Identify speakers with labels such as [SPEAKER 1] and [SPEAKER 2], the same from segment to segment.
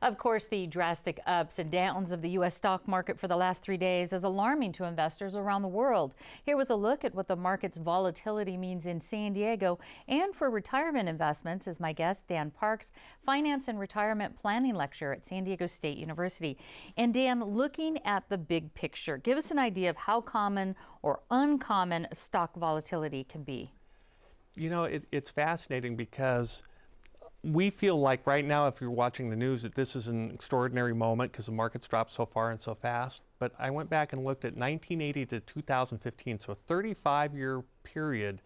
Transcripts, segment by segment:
[SPEAKER 1] Of course, the drastic ups and downs of the U.S. stock market for the last 3 days is alarming to investors around the world. Here with a look at what the market's volatility means in San Diego and for retirement investments is my guest, Dan Parks, Finance and Retirement Planning Lecturer at San Diego State University. And Dan, looking at the big picture, give us an idea of how common or uncommon stock volatility can be.
[SPEAKER 2] You know, it's fascinating because we feel like right now, if you're watching the news, that this is an extraordinary moment because the market's dropped so far and so fast. But I went back and looked at 1980 to 2015, so a 35-year period.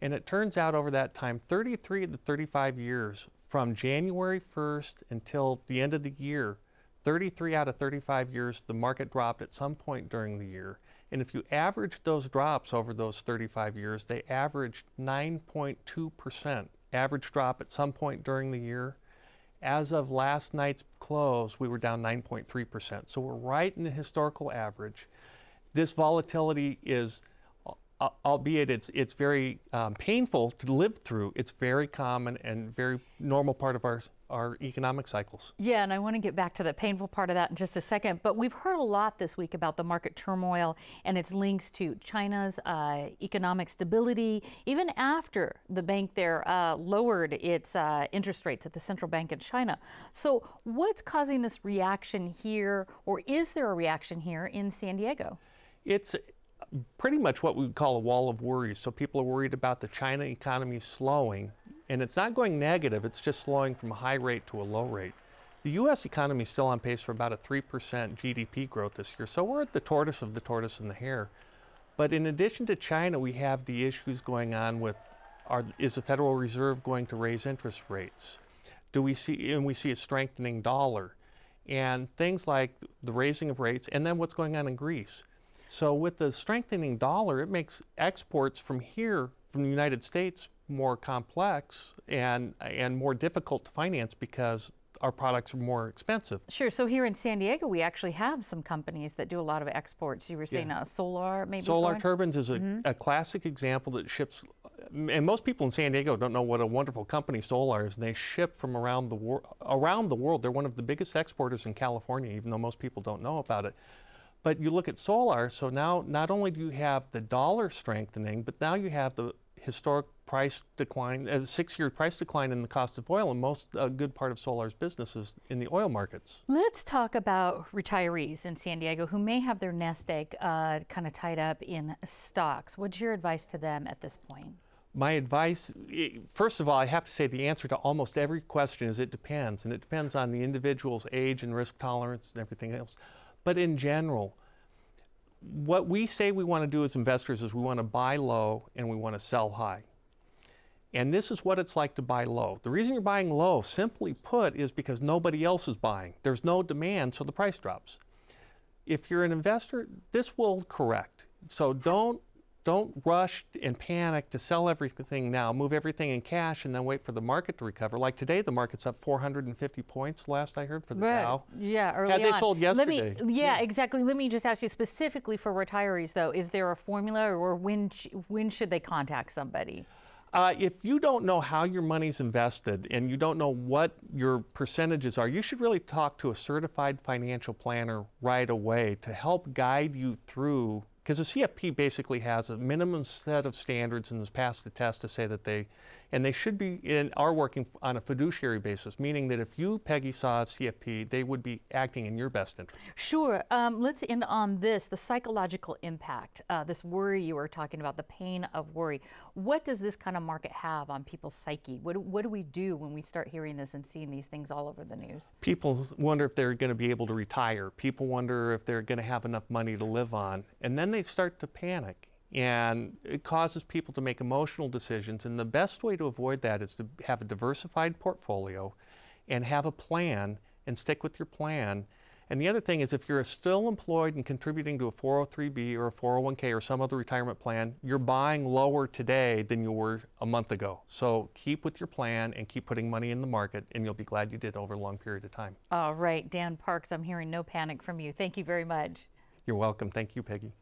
[SPEAKER 2] And it turns out over that time, 33 of the 35 years, from January 1st until the end of the year, 33 out of 35 years, the market dropped at some point during the year. And if you average those drops over those 35 years, they averaged 9.2%. Average drop at some point during the year. As of last night's close, we were down 9.3%. So we're right in the historical average. This volatility is, albeit it's very painful to live through, it's very common and very normal part of our economic cycles.
[SPEAKER 1] Yeah, and I want to get back to the painful part of that in just a second, but we've heard a lot this week about the market turmoil and its links to China's economic stability, even after the bank there lowered its interest rates at the central bank in China. So what's causing this reaction here, or is there a reaction here in San Diego?
[SPEAKER 2] It's pretty much what we would call a wall of worries. So people are worried about the China economy slowing, and it's not going negative, it's just slowing from a high rate to a low rate. The U.S. economy is still on pace for about a 3% GDP growth this year, so we're at the tortoise of the tortoise and the hare. But in addition to China, we have the issues going on with, is the Federal Reserve going to raise interest rates? We see a strengthening dollar, and things like the raising of rates, and then what's going on in Greece. So with the strengthening dollar, it makes exports from here, from the United States, more complex and more difficult to finance because our products are more expensive.
[SPEAKER 1] Sure. So here in San Diego, we actually have some companies that do a lot of exports. You were saying Solar, maybe?
[SPEAKER 2] Solar Turbines is a classic example that ships, and most people in San Diego don't know what a wonderful company Solar is, and they ship from around the world. They're one of the biggest exporters in California, even though most people don't know about it. But you look at solar, so now not only do you have the dollar strengthening, but now you have the historic price decline, a 6-year price decline in the cost of oil, and a good part of solar's business is in the oil markets.
[SPEAKER 1] Let's talk about retirees in San Diego who may have their nest egg kind of tied up in stocks. What's your advice to them at this point?
[SPEAKER 2] My advice, first of all, I have to say the answer to almost every question is it depends, and it depends on the individual's age and risk tolerance and everything else. But in general, what we say we want to do as investors is we want to buy low and we want to sell high. And this is what it's like to buy low. The reason you're buying low, simply put, is because nobody else is buying. There's no demand, so the price drops. If you're an investor, this will correct. So don't rush and panic to sell everything now, move everything in cash, and then wait for the market to recover. Like today, the market's up 450 points, last I heard, for the Dow.
[SPEAKER 1] Yeah, early on.
[SPEAKER 2] Had they sold yesterday.
[SPEAKER 1] Yeah, exactly. Let me just ask you specifically for retirees, though, is there a formula, or when should they contact somebody?
[SPEAKER 2] If you don't know how your money's invested and you don't know what your percentages are, you should really talk to a certified financial planner right away to help guide you through. Because the CFP basically has a minimum set of standards and has passed a test to say that they should are working on a fiduciary basis, meaning that if you, Peggy, saw a CFP, they would be acting in your best interest.
[SPEAKER 1] Sure. Let's end on this, the psychological impact, this worry you were talking about, the pain of worry. What does this kind of market have on people's psyche? What do we do when we start hearing this and seeing these things all over the news?
[SPEAKER 2] People wonder if they're going to be able to retire. People wonder if they're going to have enough money to live on. And then they start to panic. And it causes people to make emotional decisions, and the best way to avoid that is to have a diversified portfolio and have a plan and stick with your plan. And the other thing is, if you're still employed and contributing to a 403B or a 401K or some other retirement plan, you're buying lower today than you were a month ago. So keep with your plan and keep putting money in the market, and you'll be glad you did over a long period of time.
[SPEAKER 1] All right, Dan Parks, I'm hearing no panic from you. Thank you very much.
[SPEAKER 2] You're welcome. Thank you, Peggy.